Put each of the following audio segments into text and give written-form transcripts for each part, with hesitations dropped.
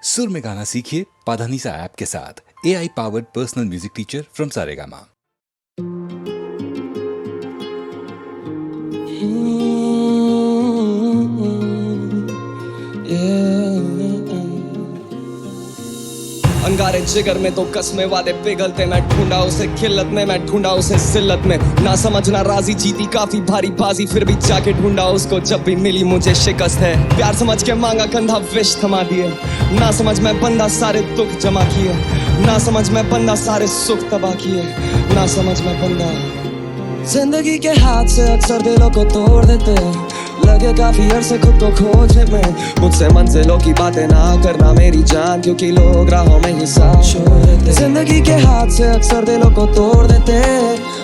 सुर में गाना सीखिए पाधानीसा ऐप के साथ। AI powered personal music teacher from Saregama. अंगारे जिगर में तो कसमे वादे पिघलते, मैं ढूंढा उसे खिल्लत में, मैं ढूंढा उसे जिल्लत में। ना समझना राजी जीती काफी भारी बाजी, फिर भी जाके ढूंढा उसको जब भी मिली मुझे शिकस्त है। प्यार समझ के मांगा कंधा विष थमा दिए, ना समझ मैं बंदा सारे दुख जमा किए, ना समझ मैं बंदा सारे सुख तबाह किए, ना समझ मैं बंदा। जिंदगी के हाथ से अक्सर दिलों को तोड़ देते, लगे काफी अरसे खुद को खोजने में। मुझसे मंजिलों की बातें ना करना मेरी जान, क्योंकि लोग राहों में ही साथ छोड़ देते। जिंदगी के हाथ से अक्सर दिलों को तोड़ देते,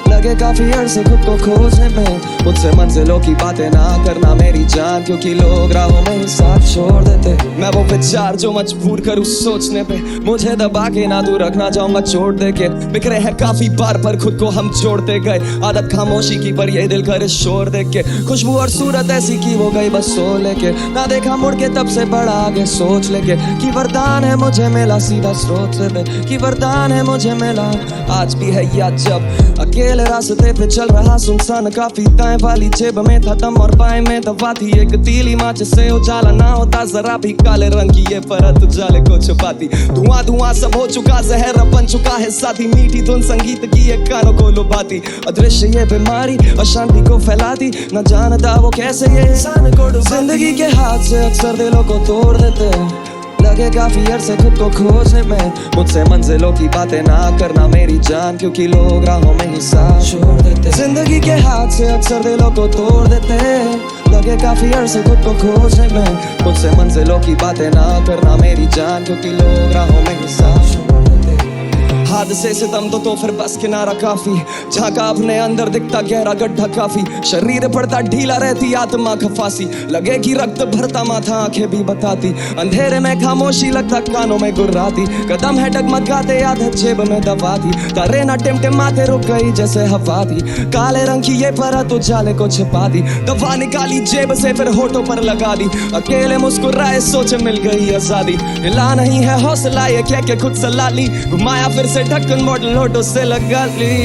लगे काफी अरसे खुद को खोजने में। मुझसे मंजिलों की बातें ना करना मेरी जान, क्योंकि लोग राहों में ही साथ छोड़ देते। मैं वो विचार जो मजबूर करूँ सोचने पे, मुझे दबा के ना तू रखना चाहूंगा छोड़ दे के। बिखरे हैं काफी बार पर खुद को हम जोड़ते गए, आदत खामोशी की पर ये दिल करे शोर देख के। खुशबू और सूरत ऐसी की वो गई बस सो लेके, ना देखा मुड़ के तब से बड़ा आगे सोच लेके। कि वरदान है मुझे मिला सीधा स्रोत से पे, कि वरदान है मुझे मिला आज भी है या जब अकेले रास्ते पे चल रहा सुनसान। काफी दाएं वाली जेब में था दम और बाएं में दवा थी एक तीली माच से उजाला ना होता जरा भी। काले रंग की ये परत उजाले को छुपाती, धुआं धुआं सब हो चुका, जहर बन चुका है साथी। मीठी धुन संगीत की एक कानों को लुभाती, अदृश्य ये बीमारी अशांति को फैलाती। न जानता वो कैसे ये इंसान को डुबाती। जिंदगी के हाथ से अक्सर दिलों को तोड़ देते, लगे काफी अरसे खुद को खोजने में। मुझसे मंजिलों की बातें ना करना मेरी जान, क्योंकि लोग राहों में ही साथ छोड़ देते। जिंदगी के हाथ से अक्सर दिलों को तोड़ देते, लगे काफी अरसे खुद को खोजने में। मुझसे मंजिलों की बातें ना करना मेरी जान, क्योंकि लोग राहों में ही साथ छोड़ देते। हादसे से दम तो फिर बस किनारा काफी, झांका अपने अंदर दिखता गहरा गड्ढा काफी। शरीर पड़ता ढीला रहती आत्मा खफासी, लगे कि रक्त भरता माथा आंखें भी बताती। अंधेरे में खामोशी लगता कानों में गुर्राती, कदम है डगमगाते आदत जेब में दबाती। तारे ना टिमटिमाते रुक गई जैसे हवा थी, काले रंग की ये परत उजाले को छिपा दी। दवा निकाली जेब से फिर होठों पर लगा दी, अकेले मुस्कुराए सोचे मिल गई आजादी। हिला नहीं है हौसला ये कह के खुद सला ली, घुमाया फिर से ढक्कन मॉडल होठों से लगा ली।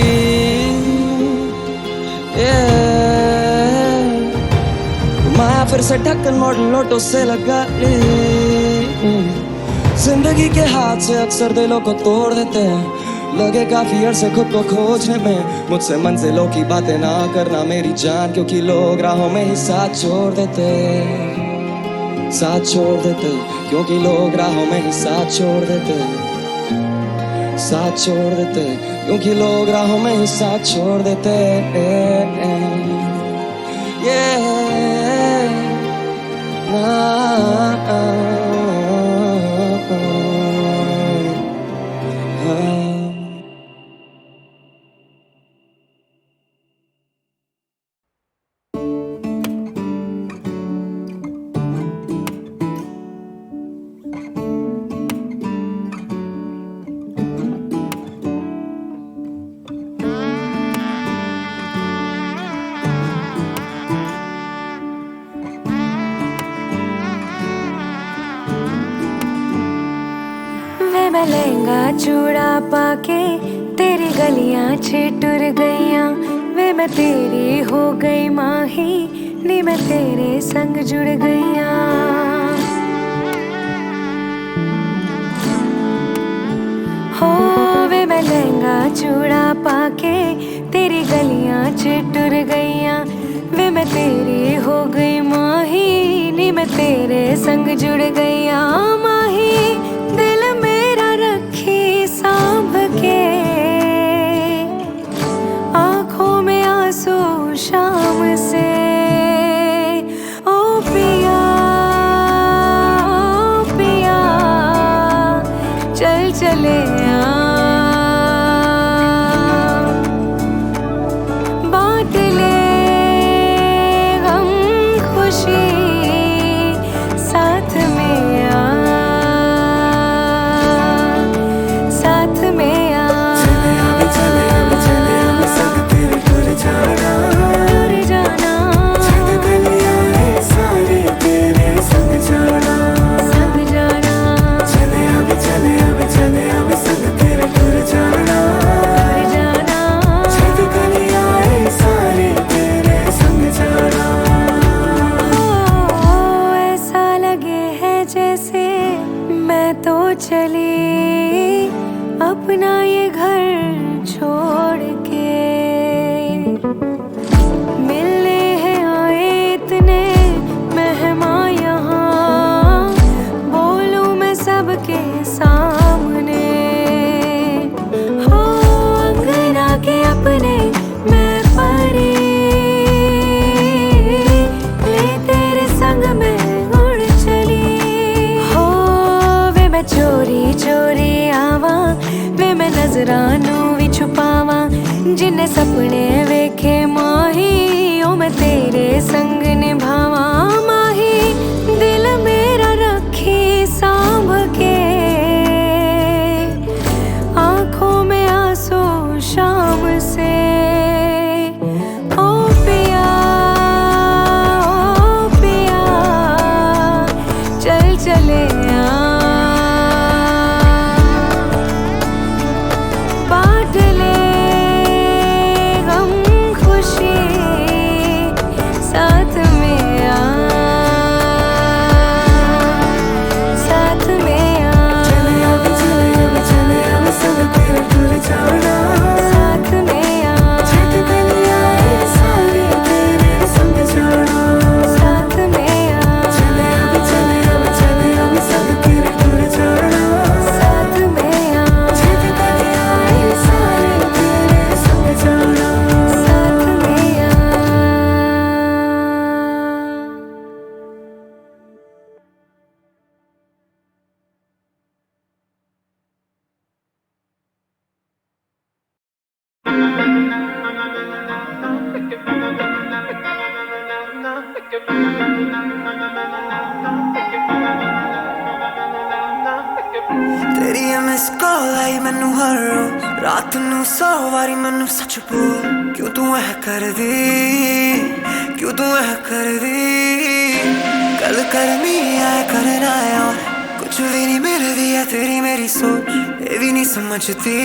घुमाया फिर से ढक्कन मॉडल होठों से लगा ली। जिंदगी के हाथ से अक्सर दिलों को तोड़ देते हैं, लगे काफी अरसे खुद को खोजने में। मुझसे मंजिलों की बातें ना करना मेरी जान, क्योंकि लोग राहों में ही साथ छोड़ देते, साथ छोड़ देते। क्योंकि लोग राहों में ही साथ छोड़ देते, साथ छोड़ देते। क्योंकि लोग राहों में ही साथ छोड़ देते। मैं लहंगा चूड़ा पाके तेरी गलियां छिटुर गईयां। वे मैं तेरी हो गई माही, नी मैं तेरे संग जुड़ गईयां। हो वे मैं लहंगा चूड़ा पाके तेरी गलियां छिटुर गईयां। वे मैं तेरी हो गई माही, नी मैं तेरे संग जुड़ गईयां। माही सांभ के आंखों में आंसू शाम से। ओ पिया, ओ पिया चल चले बांट ले गम खुशी साथ में। मैं तो चली अपना ये घर छोड़ के। मिलने हैं आए इतने मेहमान यहाँ, बोलूं मैं सबके सामने। हो अंगना के अपने मैं परी, ले तेरे संग में उड़ चली। हो वे मैं चोरी चोरी आवा, वे मैं नजरानू भी छुपावा, जिन्ने सपने वेखे माही ओ मैं तेरे संग निभावा। माही दिल मेरा रखी सांभ के, आंखों में आंसू शाम से। ओ पिया चल चले बांट ले गम खुशी साथ में आ, साथ में आ। साथ में आ, साथ में आ, साथ में आ, साथ में आ। तेरी ये मिस कॉल आई मैनू हर रोज, रात नू 100 वारी मैनू सच बोल। क्यों तू ऐ कर दी, क्यों तू ऐ कर दी। गल करनी है करना है और कुछ भी नहीं मिलदी है तेरी मेरी सोच। ये भी नहीं समझती,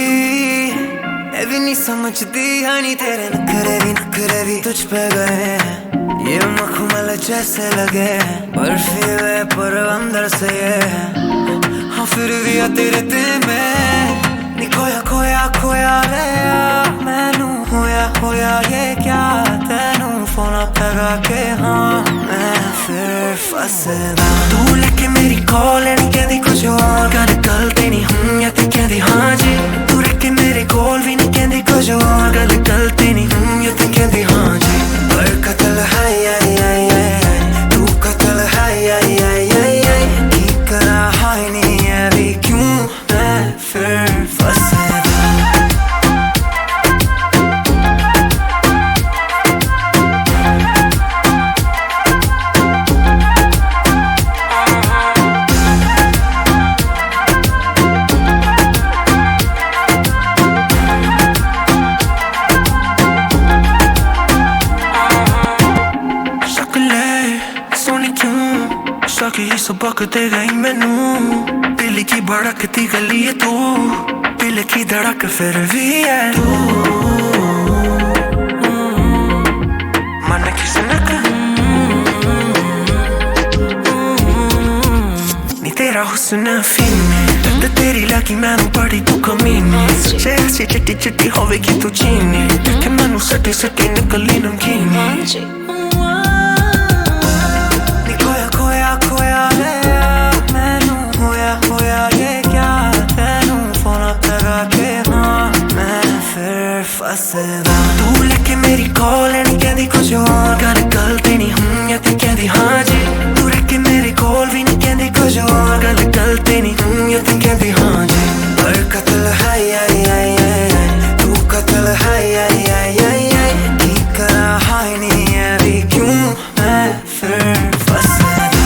ये भी नहीं समझती। हनी तेरे नखरे भी तुझ पे गए हैं, ये मखमल जैसे लगे हैं। बर्फी है पर अंदर से ये है, हाँ फिर भी आ तेरे ते में नी खोया खोया खोया रे। मैनू होया ये क्या, तेनू फोन लगा के हाँ मैं फिर फसेगा। तू लेके मेरी कॉल नहीं कहती कुछ और, गल गलती नहीं हूँ या ते कहती हाँ जी। तू लेके मेरे कॉल भी नहीं कहती कुछ और, गल गलती नहीं हूँ या ते कहती हाँ जी। पर कत्ल है तू कत्ल है की करा हाय नहीं है भी क्यों मैं फिर फसेगा। शकी सबक दे गई मैनू, दिल की भड़कती गली है तू, दिल की धड़क फिर भी है तू। मन की सनक नी तेरा हुस्न फीने, दर्द तेरी लगी मैनू बड़ी तू कमीनी। सोचे हसी चिट्टी चिट्टी होवेगी तू चीनी, देखे मैनू सटी सटी निकली नमकीनी। खोया रे मैनू होया ये क्या, तेनू फोन लगा के हाँ मैं फिर फसेगा। तू लेके मेरी कॉल नहीं कहती कुछ और, गल गलती नहीं हूँ या ते कहती हाँ जी। तू लेके मेरी कॉल भी नहीं कहती कुछ और, गल गलती नहीं हूँ या ते कहती हाँ जी। पर कत्ल है तू कत्ल है की करा हाय नहीं है भी क्यों मैं फिर फसेगा।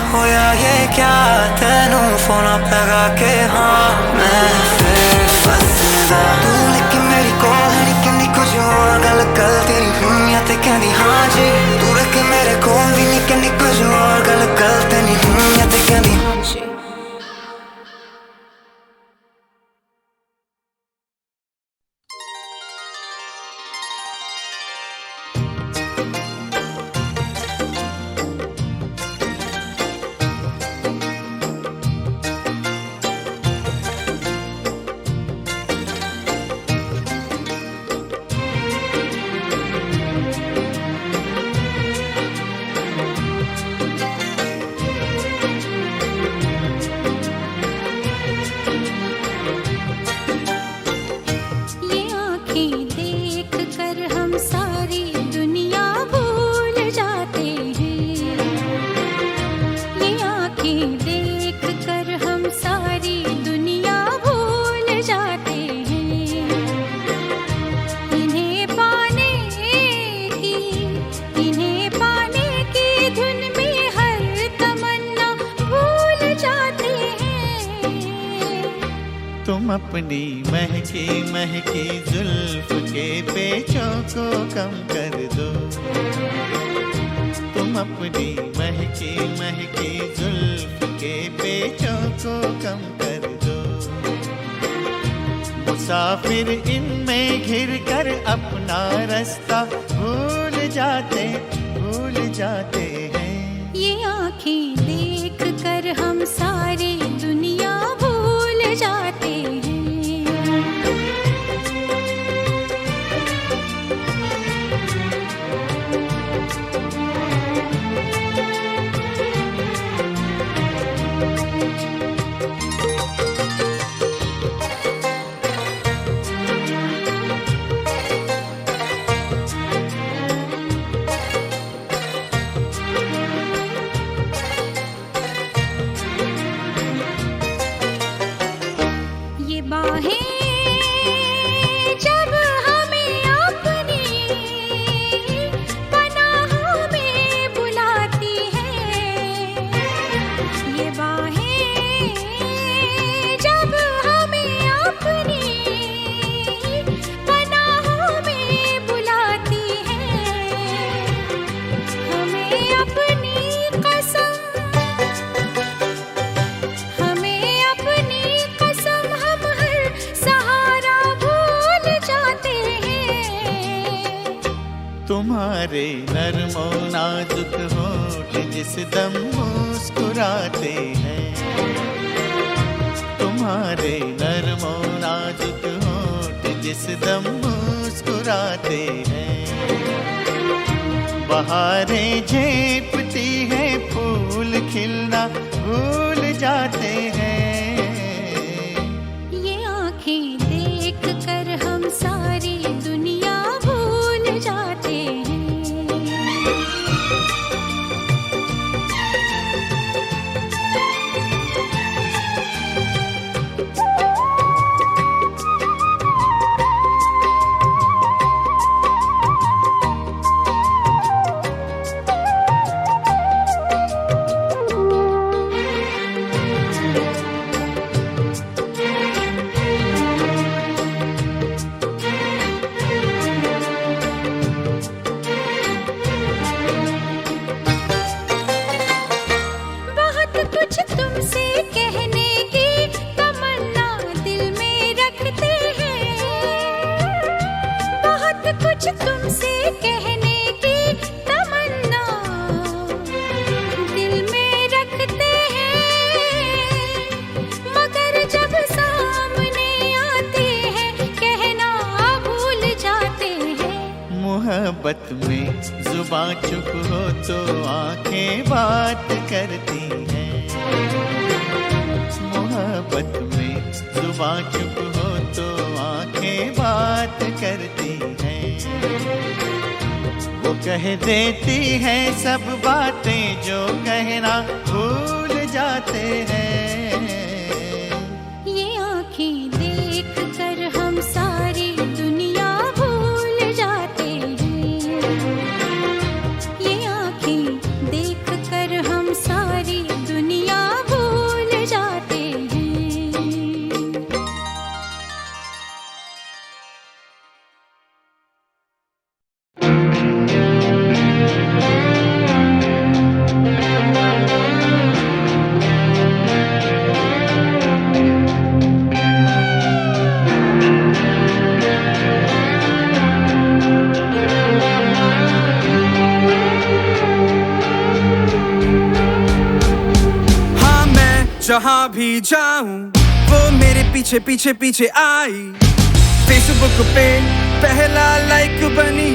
होया ये क्या, तेनू फोन लगा के हाँ मैं फिर फसेगा। तू लेके मेरी कॉल नहीं कहती कुछ और, गल गलती नहीं हूँ या ते कहती हाँ जी। तू लेके मेरे कॉल भी नहीं कहती कुछ और, गल गलती नहीं हूँ या ते कहती हाँ जी। तुम अपनी महकी महकी जुल्फ के पेचों को कम कर दो, तुम अपनी महकी महकी जुल्फ के पेचों को कम कर दो। मुसाफिर इनमें घिर कर अपना रास्ता भूल जाते हैं। ये आँखें देख कर हम सारी दुनिया भूल जाते हैं। ये बाहें जब हमें अपनी पनाहों में बुलाती हैं, ये बाहें जब हमें अपनी पनाहों में बुलाती हैं, हमें अपनी कसम हम हर सहारा भूल जाते हैं। तुम्हारे नर्मो नाजुक होठ जिस दम मुस्कुराते हैं, तुम्हारे नर्मो नाजुक होठ जिस दम मुस्कुराते हैं। बहारें झेपती हैं, फूल खिलना भूल जाते हैं। ये आँखें देख कर हम सारी दुनिया भूल जाते हैं। बहुत कुछ तुमसे कहने की तमन्ना दिल में रखते हैं, बहुत कुछ तुमसे कहने की तमन्ना दिल में रखते हैं, मगर जब सामने आते हैं कहना भूल जाते हैं। मोहब्बत में जुबां चुप हो तो आंखें बात करती हैं, मोहब्बत में जुबां चुप हो तो आंखें बात करती हैं। वो कह देती हैं सब बातें जो कहना भूल जाते हैं। ये आँखें देख कर हम सारी दुनिया भूल जाते हैं। ये आँखें देख कर हम सारी दुनिया भूल जाते हैं। जहाँ भी जाऊं वो मेरे पीछे पीछे पीछे आई, फेसबुक पे पहला लाइक बनी,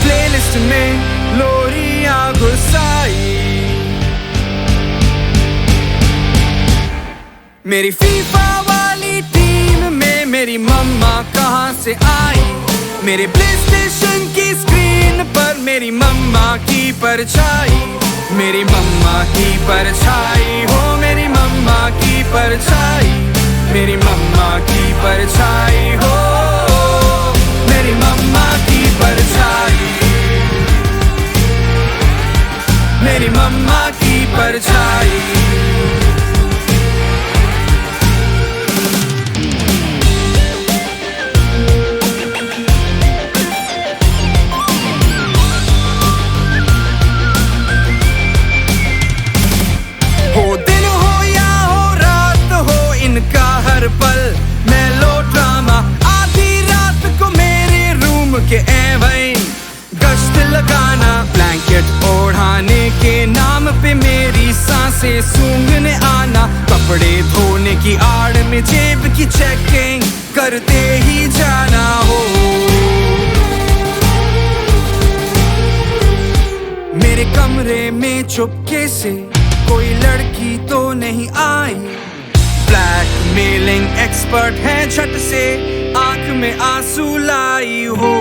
प्लेलिस्ट में लोरियां घुसाई। मेरी फीफा वाली टीम में मेरी मम्मा कहाँ से आई, मेरे प्लेस्टेशन की स्क्रीन पर मेरी मम्मा की परछाई, मेरी मम्मा की परछाई हो, मेरी मम्मा की परछाई, मेरी मम्मा की परछाई हो, मेरी मम्मा की परछाई, मेरी मम्मा की परछाई। चुपके से कोई लड़की तो नहीं आई। ब्लैकमेलिंग एक्सपर्ट है, झट से आंख में आंसू लाई हो।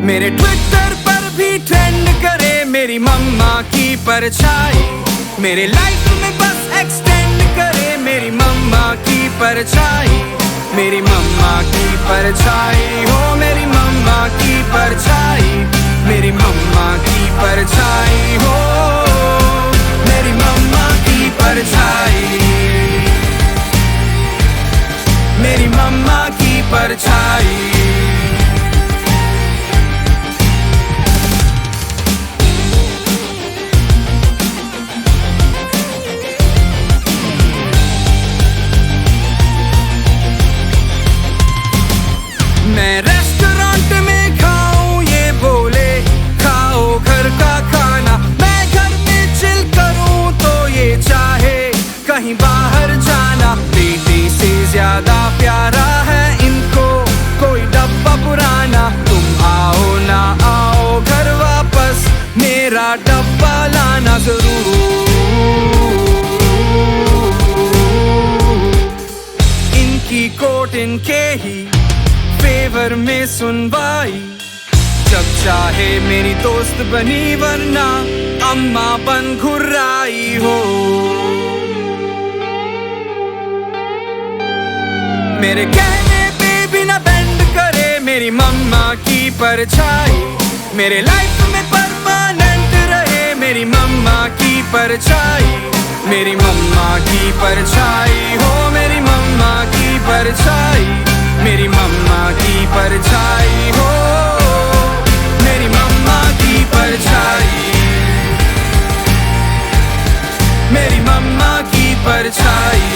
मेरे ट्विटर पर भी ट्रेंड करे मेरी मम्मा की परछाई। मेरे लाइफ में बस एक्सटेंड करे मेरी मम्मा की परछाई। मेरी मम्मा की परछाई हो, मेरी मम्मा की परछाई। मेरी मम्मा की परछाई हो, मेरी मम्मा की परछाई। मेरी मम्मा की परछाई। मैं रेस्टोरेंट में खाऊं ये बोले खाओ घर का खाना। मैं घर में चिल करूं तो ये चाहे कहीं बाहर जाना। बेटे से ज्यादा प्यारा है इनको कोई डब्बा पुराना। तुम आओ ना आओ घर वापस मेरा डब्बा लाना जरूर। इनकी कोर्ट इनके ही फेवर में सुनवाई। जब चाहे मेरी दोस्त बनी वरना अम्मा बन घुर्राई हो। मेरे कहने पे भी ना बेंड करे मेरी मम्मा की परछाई। मेरे लाइफ में परमानेंट रहे मेरी मम्मा की परछाई। मेरी मम्मा की परछाई हो, मेरी मम्मा की परछाई। मेरी मम्मा की परछाई हो, मेरी मम्मा की परछाई। मेरी मम्मा की परछाई।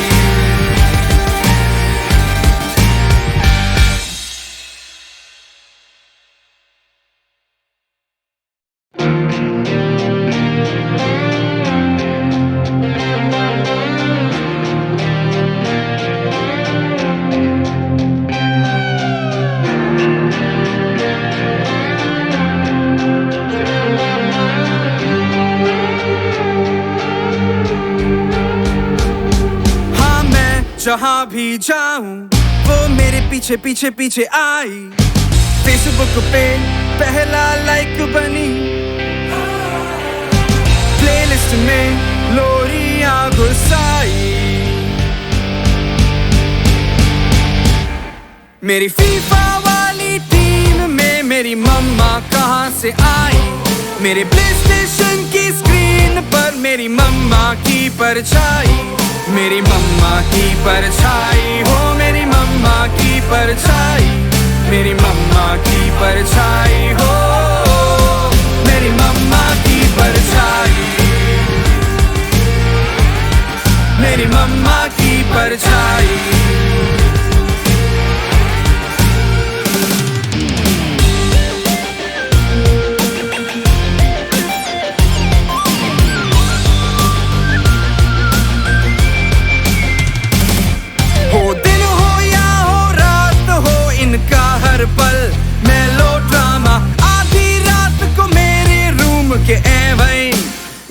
जहाँ भी जाऊं वो मेरे पीछे पीछे पीछे आई। फेसबुक पे पहला लाइक बनी। प्लेलिस्ट में लोरियां घुसाई। मेरी फीफा वाली टीम में मेरी मम्मा कहाँ से आई। मेरे प्लेस्टेशन की स्क्रीन पर मेरी मम्मा की परछाई। मेरी मम्मा की परछाई हो, मेरी मम्मा की परछाई। मेरी मम्मा की परछाई हो, मेरी मम्मा की परछाई। मेरी मम्मा की परछाई। हर पल मेलो ड्रामा। आधी रात को मेरे रूम के एवं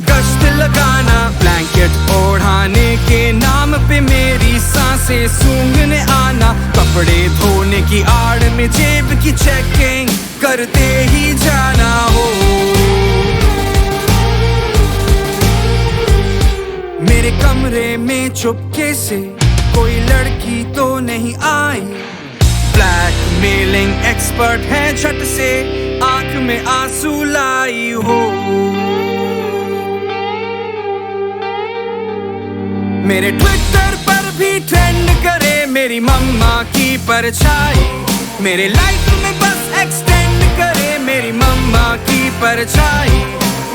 गश्त लगाना। ब्लैंकेट ओढ़ाने के नाम पे मेरी सांसें सूंघने आना। कपड़े धोने की आड़ में जेब की चेकिंग करते ही जाना हो। मेरे कमरे में चुपके से कोई लड़की तो नहीं आई। ब्लैकमेलिंग एक्सपर्ट है, झट से आंख में आंसू लाई हो। मेरे ट्विटर पर भी ट्रेंड करे मेरी मम्मा की परछाई। मेरे लाइफ में बस एक्सटेंड करे मेरी मम्मा की परछाई।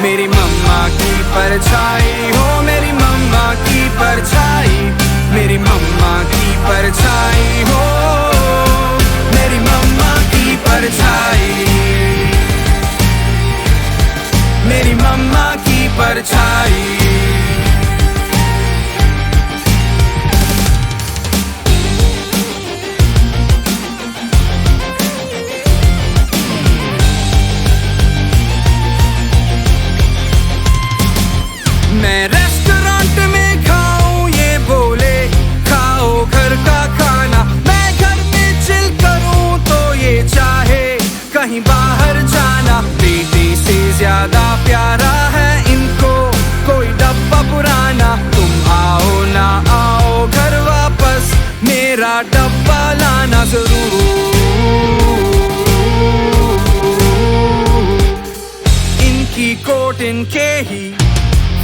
मेरी मम्मा की परछाई हो, मेरी मम्मा की परछाई। मेरी मम्मा की परछाई हो, मेरी मम्मा की परछाई। मेरी मम्मा की परछाई।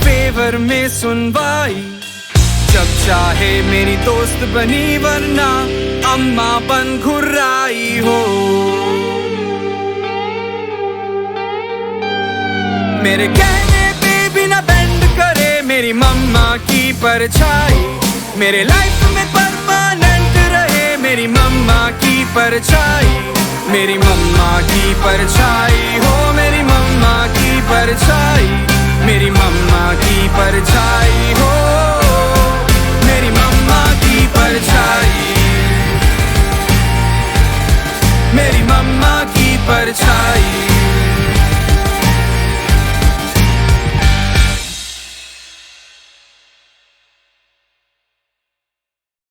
फेवर में सुनवाई, जब चाहे मेरी दोस्त बनी वरना अम्मा बन घुर्राई हो। मेरे कहने पे भी ना बेंड करे मेरी मम्मा की परछाई, मेरे लाइफ में परमानेंट रहे मेरी मम्मा की परछाई, मेरी मम्मा की परछाई हो, मेरी मम्मा की परछाई, मेरी मम्मा की परछाई हो, मेरी मम्मा की परछाई, मेरी मम्मा की परछाई।